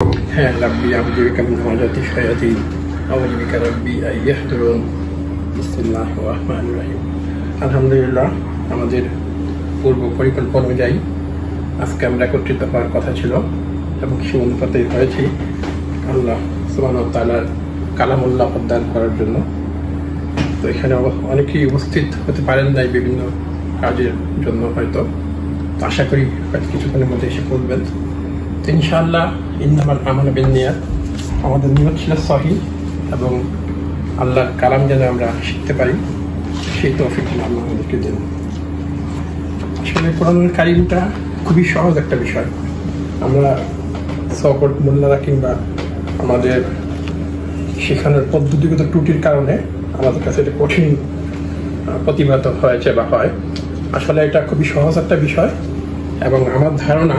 ربي أعوذ بك من همزات الشياطين أعوذ بك ربي أن يحضرون بسم الله الرحمن الرحيم আলহামদুলিল্লাহ আমাদের পূর্ব পরিকল্পনা অনুযায়ী আজকে আমরা একত্রিত হওয়ার কথা ছিল এবং সেই অনুপাতেই হয়েছি আল্লাহ সুবহানাহু ওয়া তাআলার কালামুল্লাহ প্রদান করার জন্য। তো এখানে অনেকেই উপস্থিত হতে পারেন নাই বিভিন্ন কাজের জন্য, হয়তো আশা করি কিছুক্ষণের মধ্যে এসে পড়বেন। ইনশাআল্লাহ ইন্নামাল আমালু বিন্নিয়াত, আমাদের নিয়ত ছিল সহিহ এবং আল্লাহর কালাম যেন আমরা শিখতে পারি সেই তৌফিক আল্লাহ আমাদেরকে দেন। আসলে কোরআনুল কারীমটা খুবই সহজ একটা বিষয়। আমরা সকল মোল্লারা কিংবা আমাদের শেখানোর পদ্ধতিগত ত্রুটির কারণে আমাদের কাছে এটা কঠিন প্রতিভাত হয়েছে বা হয়। আসলে এটা খুবই সহজ একটা বিষয় এবং আমার ধারণা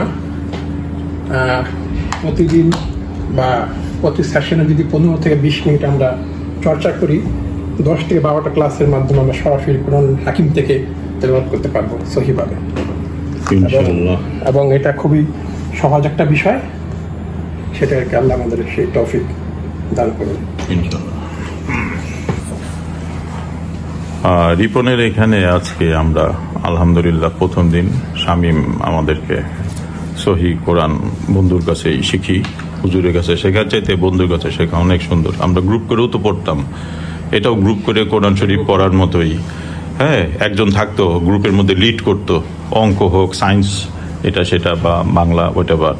প্রতিদিন বা প্রতি সেশনে যদি 15 থেকে 20 মিনিট আমরা চর্চা করি, 10 থেকে 12টা ক্লাসের মাধ্যমে আমরা সরাসরি কোরআন হাকিম থেকে তেলাওয়াত করতে পারবো সহিভাবে ইনশাআল্লাহ। এবং এটা খুবই সহজ একটা বিষয়, সেটাকে আল্লাহ আমাদের সেই তৌফিক দান করুন ইনশাআল্লাহ। রিপনের এখানে আজকে আমরা আলহামদুলিল্লাহ প্রথম দিন শামীম আমাদেরকে সহি কোরআন বন্ধুর কাছেই শিখি, হুজুরের কাছে শেখার চাইতে বন্ধুর কাছে শেখা অনেক সুন্দর। আমরা গ্রুপ করেও তো পড়তাম, এটাও গ্রুপ করে কোরআন শরীফ পড়ার মতোই। হ্যাঁ, একজন থাকতো গ্রুপের মধ্যে লিড করতো, অঙ্ক হোক, সায়েন্স এটা সেটা বা বাংলা ওইটা বা।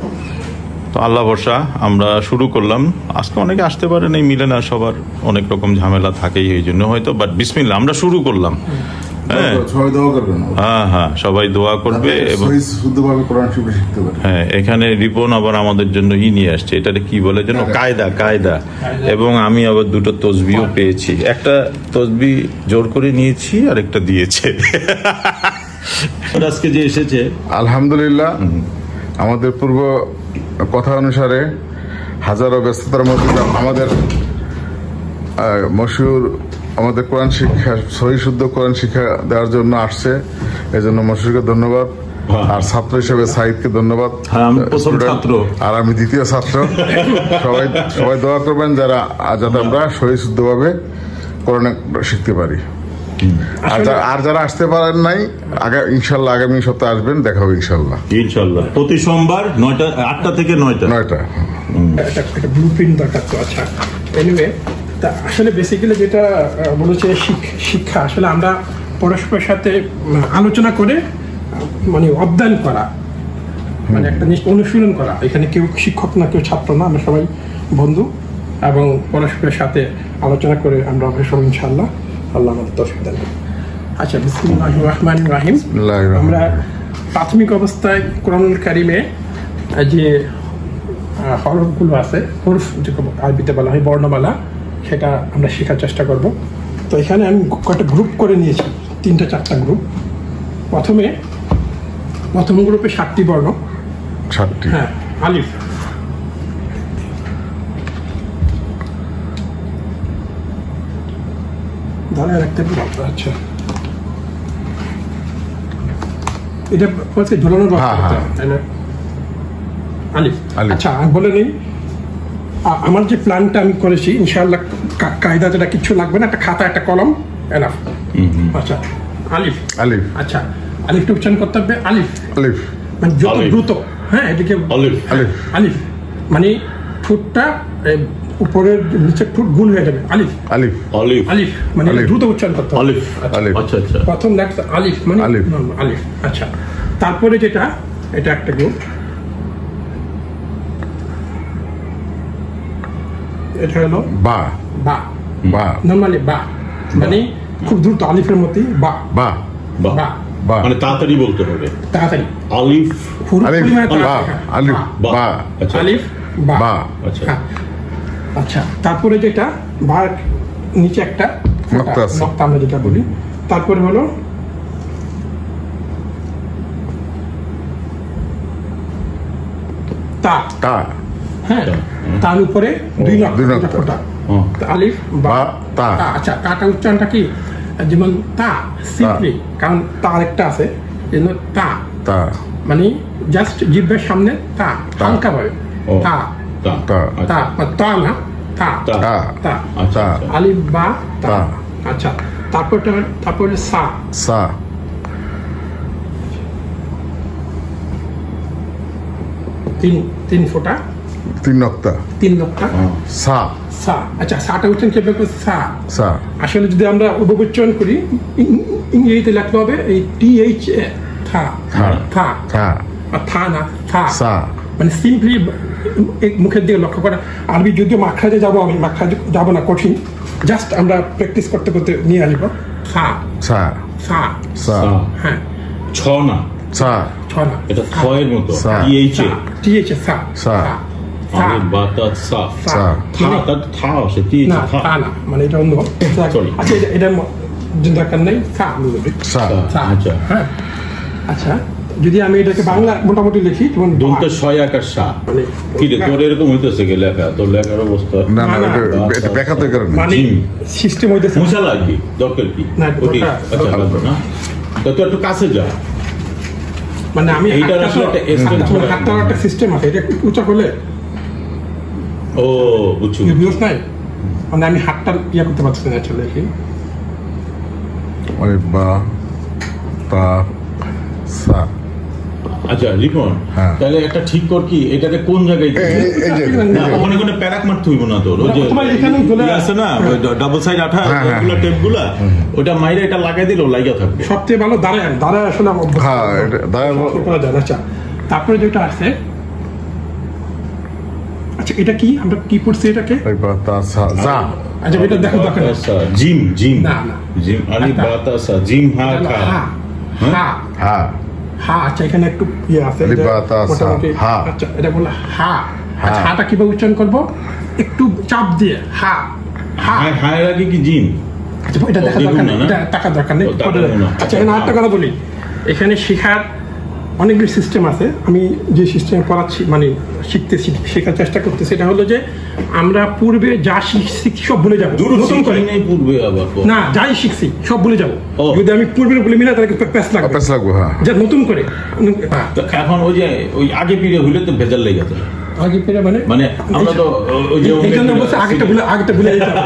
তো আল্লাহ ভরসা আমরা শুরু করলাম। আজকে অনেকে আসতে পারে নাই, মিলে না, সবার অনেক রকম ঝামেলা থাকেই, এই জন্য হয়তো, বাট বিসমিল্লাহ আমরা শুরু করলাম। সবাই দোয়া করবে এবং হ্যাঁ, এখানে রিপন আবার আমাদের জন্য নিয়ে আসছে, এটাকে কি বলে যেন কায়দা। এবং আমি আবার 2টো তসবিও পেয়েছি, একটা তসবি জোর করে নিয়েছি আর একটা দিয়েছে আজকে যে এসেছে আলহামদুলিল্লাহ। আমাদের পূর্ব কথা অনুসারে হাজারো ব্যস্ততার মধ্যে আমাদের মশহুর আমাদের কোরআন শিক্ষা সহি শুদ্ধ কোরআন শিক্ষা দেওয়ার জন্য আসছে, এই জন্য মশহুরকে ধন্যবাদ। আর ছাত্র হিসেবে সাইদকে ধন্যবাদ, আর আমি দ্বিতীয় ছাত্র। সবাই দোয়া করবেন যাতে আমরা সহি শুদ্ধ ভাবে কোরআন শিখতে পারি। আর যারা আসতে পারেন নাই, ইনশাল্লাহ আগামী সপ্তাহে আসবেন, দেখা হবে ইনশাল্লাহ। প্রতি সোমবার 8টা থেকে 9টা একটা ব্লুপ্রিন্ট দরকার। তো আচ্ছা, এনিওয়ে, তা আসলে বেসিক্যালি যেটা বলেছে শিক্ষা, আসলে আমরা পরস্পরের সাথে আলোচনা করে মানে অধ্যয়ন করা, মানে একটা জিনিস অনুশীলন করা। এখানে কেউ শিক্ষক না, কেউ ছাত্র না, আমরা সবাই বন্ধু এবং পরস্পরের সাথে আলোচনা করে আমরা অগ্রসর হব ইনশাআল্লাহ। আল্লাহ আমাদের তৌফিক দান করুন। আচ্ছা, বিসমিল্লাহির রাহমানির রাহিম। আমরা প্রাথমিক অবস্থায় কোরআনুল কারীমে যে হরফগুলো আছে, হরফ যেটা আরবিতে বলা হয় বর্ণমালা, সেটা আমরা শেখার চেষ্টা করব। তো এখানে আমি কয়েকটা গ্রুপ করে নিয়েছি, 3-4টা গ্রুপ। প্রথম গ্রুপে 7টি বর্ণ। 7টি? হ্যাঁ, আলিফ। দাঁড়ায় রাখতে পারবো? আচ্ছা, এটা বলছে ঝোলানোর তাই না? আলিফ। আচ্ছা, আমি বলে নিই আমার যে প্ল্যানটা আমি করেছি, ইনশাআল্লাহ কায়দা যেটা কিছু লাগবে না, একটা খাতা একটা কলম এনাফ। আচ্ছা, আলিফ। আচ্ছা, আলিফটা উচ্চারণ করতে হবে আলিফ মানে যত দ্রুত। হ্যাঁ, এদিকে আলিফ মানে ঠোঁটটা উপরের নিচে ঠোঁট গুণ হয়ে যাবে। আলিফ মানে দ্রুত উচ্চারণ করতে হবে। প্রথম লেখা আলিফ মানে আলিফ। আচ্ছা, তারপরে যেটা, এটা একটা গ্রুপ, এটা হলো বা। নরমালি বা মানে খুব দ্রুত, আলিফের মতোই বা মানে তাড়াতাড়ি বলতে হবে, তাড়াতাড়ি। আলিফ বা। আচ্ছা, তারপরে যেটা বার নিচে একটা নক্তা আমরা যেটা বলি, তারপরে হলো তা। হ্যাঁ, তার উপরে 2 নক্তা, আলিফ বা তা। আচ্ছা, তাটা উচ্চারণটা কি? যেমন তা সিম্পলি, কারণ তার একটা আছে, তা মানে জাস্ট জিহ্বার সামনে তা, হালকা ভাবে তা। তা তা তা তা না তা তা তা আচ্ছা আলিফ বা তা তা। আচ্ছা তারপরে সা সা তিন ফোঁটা 3 নক্তা 3 নক্তা সা সা। আচ্ছা সাটা উচ্চারণ কিভাবে করবো? সা। সা আসলে যদি আমরা উচ্চারণ করি ইংরেজিতে লিখতে হবে এই TH থা থা থা থা আর থা না থা। সা মানে সিম্পলি মুখের দিকে লক্ষ্য করা। আরবি যদিও মাখরাজে যাবো, আমি মাখরাজে যাবো না, কঠিন, জাস্ট আমরা প্র্যাকটিস করতে করতে নিয়ে আসবো। সা সা সা সা হ্যাঁ ছ না সা ছ না এটা থ এর মতো সা। ইএইচে TH সা সা। আলিফ বা তা সা সা। থা তা থা আছে টি না থা তা না, মানে এটা অন্য। Sorry. আচ্ছা এটা দরকার নেই, সা বলবে। সা সা আচ্ছা হ্যাঁ। আচ্ছা যদি আমি এটাকে বাংলা মোটামুটি লিখি যেমন দুটো ছয় আকার সা মানে কি রে তোর এরকম হইতেছে কি লেখা তোর লেখার অবস্থা না না না, না। এটা ব্যাখ্যাতে কারণে মানে জিম। সিস্টেম হইতেছে মুসা লাগবে দরকার কি না, ওটি দরকার। আচ্ছা লাগবে না তো তুই একটু কাছে যা মানে আমি এইটার হাতটা আসলে একটা extent তো- হাতটার একটা সিস্টেম আছে, এটা একটু উঁচা করলে ও বুঝছি বিরোধ নাই, মানে আমি হাতটা করতে পারছি না আসলে কি। আলিফ বা তা সা। আচ্ছা রিপন হ্যাঁ। তাহলে একটা ঠিক কর কি এটাতে কোন জায়গায় দিবি? এই যে না ওখানে কোনো প্যারাক মারতে হইব না তোর ওই যে তোমার এখানে ধরে ইয়ে আছে না ডাবল সাইড আঠা হ্যাঁ, হ্যাঁ। ওগুলো টেপগুলা ওটা মাইরে এটা লাগাই দিল লাগা থাকবে সবচেয়ে ভালো দাঁড়ায় আসলে অভ্যস্ত হ্যাঁ, এটা দাঁড়ায় করা যায় না। আচ্ছা তারপরে যেটা আছে, আচ্ছা এটা কি আমরা কি পড়ছি এটাকে? আলিফ বা তা সা যা। আচ্ছা এটা দেখো দেখো বাতাসা, জিম জিম না, না। জিম আলিফ আচ্ছা। বাতাসা জিম হা খা হা হা হা হা। আচ্ছা এখানে একটু আছে আলিফ যে বা তা সা, মোটামুটি হা। আচ্ছা এটা বললাম হা। আচ্ছা হা। হাটা কিভাবে উচ্চারণ করবো? একটু চাপ দিয়ে হা হা। হায় হায় আগে কি জিম আচ্ছা এটা দেখা দেখুন দরকার না, নেই, না? এটা টাকা দরকার নেই। ও, টাকা পরে- নেই না। আচ্ছা এখানে আরেকটা কথা বলি, এখানে শেখার অনেকগুলি সিস্টেম আছে। আমি যে সিস্টেম পড়াচ্ছি মানে শেখার চেষ্টা করতেছি, সেটা হলো যে আমরা পূর্বে যা শিখছি সব ভুলে যাবো, দূর নতুন করে নেই পূর্বে আবার তো। না, যাই শিখছি সব ভুলে যাবো। ও। যদি আমি পূর্বের বলে মিনা তাহলে প্যাস লাগবে, প্যাস লাগবে হ্যাঁ। যা নতুন করে হ্যাঁ। তো এখন ওই যে ওই আগে পিড়ে হইলে তো ভেজাল লেগে যায় আগে ফিরে মানে আমরা তো ওই যে এই জন্য বলছে আগেটা ভুলে যেতে হবে।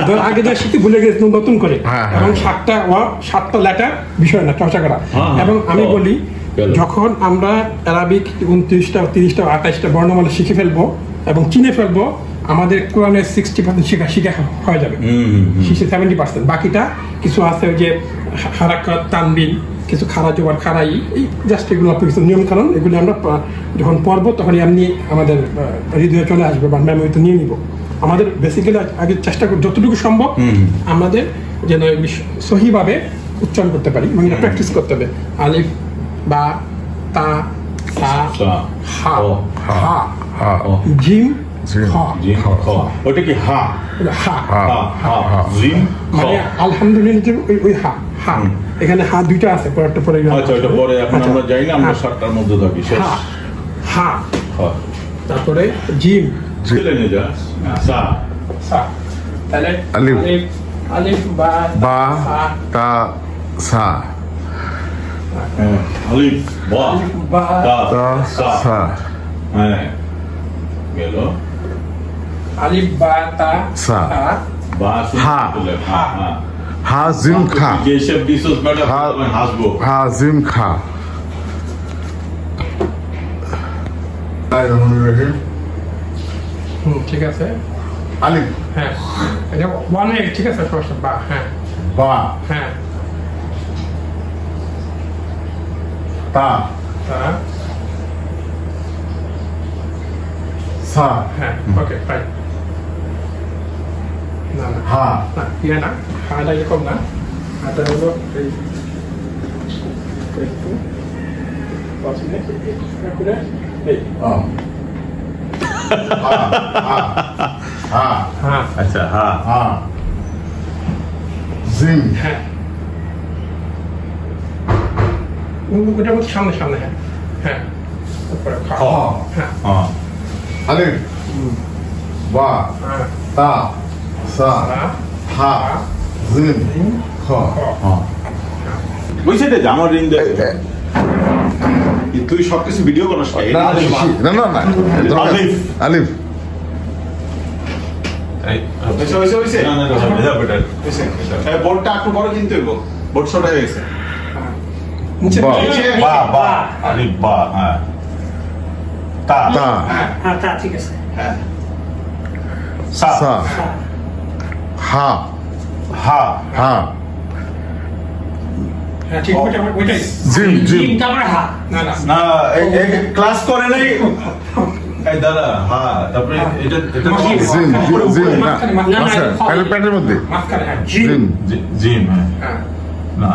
ধর আগে যা শিখতে ভুলে গেছে নতুন করে, হ্যাঁ, এবং হ্যাঁ। 7টা লেটার বিষয় না চর্চা করা। হ্যাঁ, হ্যাঁ। এবং আমি ও, বলি গেল। যখন আমরা অ্যারাবিক 29টা 30টা 28টা বর্ণমালা শিখে ফেলবো এবং চিনে ফেলবো, আমাদের কোরআনের 60% শিখা হয়ে যাবে। 70%, বাকিটা কিছু আছে ওই যে হারাকাত তানবিন, কিছু খারা জোয়ার খারাই, এই জাস্ট এগুলো কিছু নিয়ম কারণ, এগুলো আমরা যখন পড়বো তখন এমনি আমাদের হৃদয়ে চলে আসবে বা মেমোরিতে নিয়ে নিব। আমাদের বেসিক্যালি আগে চেষ্টা করি যতটুকু সম্ভব আমাদের যেন সহিভাবে উচ্চারণ করতে পারি, মানে প্র্যাকটিস করতে হবে। আলিফ বা তা সা হা ও, হা হা জিম জিম, হ জিম খ ওটা কি হা হা হা হা হা জিম খ মানে আলহামদুলিল্লাহ ওই হা হা এখানে হা দুইটা আছে, পরেরটা পরে আচ্ছা ওটা পরে এখন আচ্ছা। আমরা যাই না আমরা হা, 7টার মধ্যে থাকি শেষ হা হা হ্যাঁ তারপরে জিম চলে নিয়ে যা সা সা, তাহলে আলিফ। আলিফ বা বা সা, তা সা। আলিফ বা আলিফ বা তা তা সা সা। হ্যাঁ গেল আলিফ বা তা সা। বা হা। হা হা হা জিম খা। যে সব ডিসোস বেটা হা। আমি হাসবো হা জিম খা। ঠিক আছে আলিফ হ্যাঁ, এটা 1 ঠিক আছে ফার্স্ট বা হ্যাঁ বা হ্যাঁ তা তা সা। হ্যাঁ ওকে ফাইন। না না হা না ইয়ে না, হাটা এরকম না, হাটা হলো এই একটু 5 মিনিট করে এই হা হা হ্যাঁ আচ্ছা হা হা জিম হ্যাঁ ওটা বলতে সামনে সামনে হ্যাঁ হ্যাঁ তারপরে খা খ হ্যাঁ হ্যাঁ আলিফ বা হ্যাঁ তা সা হ্যাঁ হা জিম খ। বুঝছে যে আমার রিং দে তুই সবকিছু ভিডিও করিস না না না আলিফ। আলিফ বোর্ডটা একটু বড় কিনতে হইব, বোর্ড ছোট হয়ে গেছে। ঠিক আছে। ক্লাস করে নাই দাদা। হ্যাঁ, তারপরে এটা প্যান্টের মধ্যে জিম। না,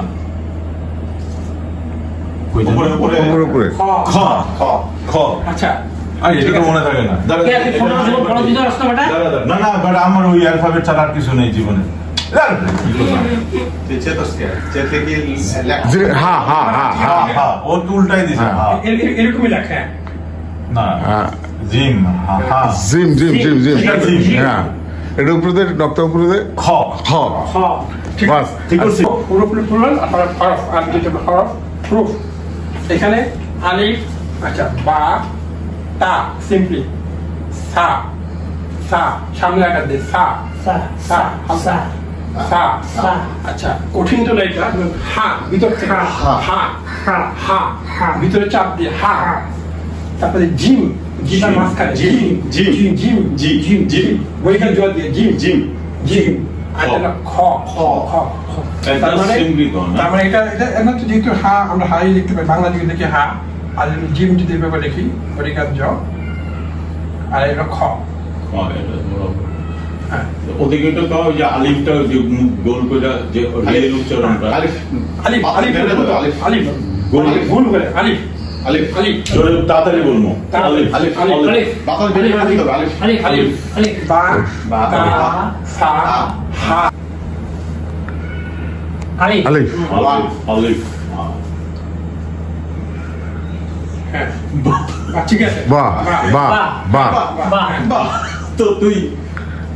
উপরে আচ্ছা, এটা মনে থাকে না। না না, বাট আমার ওই অ্যালফাবেট ছাড়া আর কিছু নেই জীবনে। ও উল্টাই দিছে। এরকমই লেখা না, জিম জিম জিম জিম জিম হ্যাঁ, এটা উপরে দে, নকটা উপরে দে। খ খ বাস, ঠিক আছে। পুরোপুরি প্লুরাল আর হরফ, আর যেটা হরফ প্রুফ। এখানে আলিফ, আচ্ছা, বা, তা, সিম্পলি, সা, সা, সামনে একটা দে, সা, সা, সা, সা, সা, সা। আচ্ছা, কঠিন তো এটা, হা, ভিতর থেকে হা, হা, হা, হা, ভিতরে চাপ দিয়ে হা। তারপরে জিম, জিটার মাঝখানে জিম, জিম, জিম, জিম, জিম, জিম, বইখানে জল দিয়ে জিম, জিম, জিম। আর এটা খ, খ, খ, খ। তার মানে এটা তো যেহেতু হা, আমরা হাই লিখতে পারি, বাংলা যদি দেখি হা, আর জিম যদি এভাবে দেখি পরিকার জ, আর এটা খ। ওদিকে তো যে আলিফটা যে গোল করে যে রিয়েল উচ্চারণটা, আলিফ আলিফ আলিফ আলিফ গোল ভুল করে আলিফ আলিফ আলিফ জোরে তাড়াতাড়ি বলবো। আলিফ আলিফ আলিফ বাতাস বেরিয়ে আসতে হবে। আলিফ আলিফ আলিফ আলিফ বা, তা, সা, হা, আলিফ আলিফ আলিফ। হ্যাঁ, ঠিক আছে। বা বা বা বা। তো তুই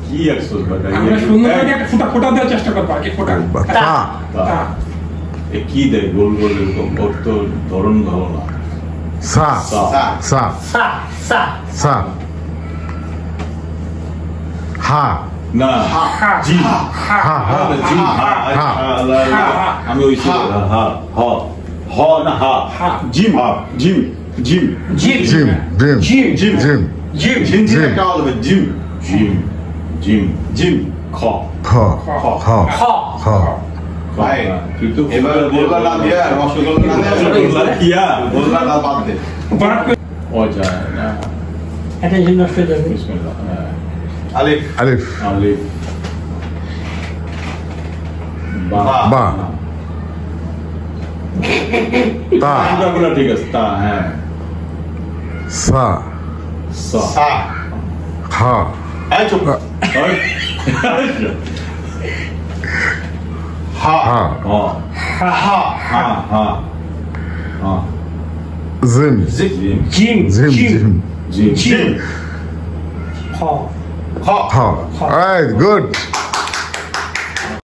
কি একশোস বাটা আমরা সুন্দর করে একটা ফোঁটা দেওয়ার চেষ্টা করবো আর কি, ফোঁটা। তা তা, এ কি দেয় গোল গোল এরকম, ওর তো ধরন ভালো না। সা সা সা সা, সা, সা হা না, হা, জি হা, হা হা জি হা। আমি ওই হা হ হ না হা জিম জিম জিম জিম, জিম জিম জিম, জিম জিম জিম, জিম জিম একটা হবে জিম জিম জিম জিম খ খ খ খ, খ ভাই তুই তো এবার বললা না দিয়া রসগোল্লা না রসগোল্লা দিয়া বললা না বাদ দে। ও যায় না। অ্যাটেনশন নষ্ট হয়ে যাবে। বিসমিল্লাহ। আলিফ আলিফ আলিফ বা বা তা বাংলাগুলো ঠিক আছে। তা হ্যাঁ, সা সা সা হা এই চুপ হা হা হা হা হা হা হা জিম জিম জিম, জিম জিম, জিম জিম খ, খ হা রাইট গুড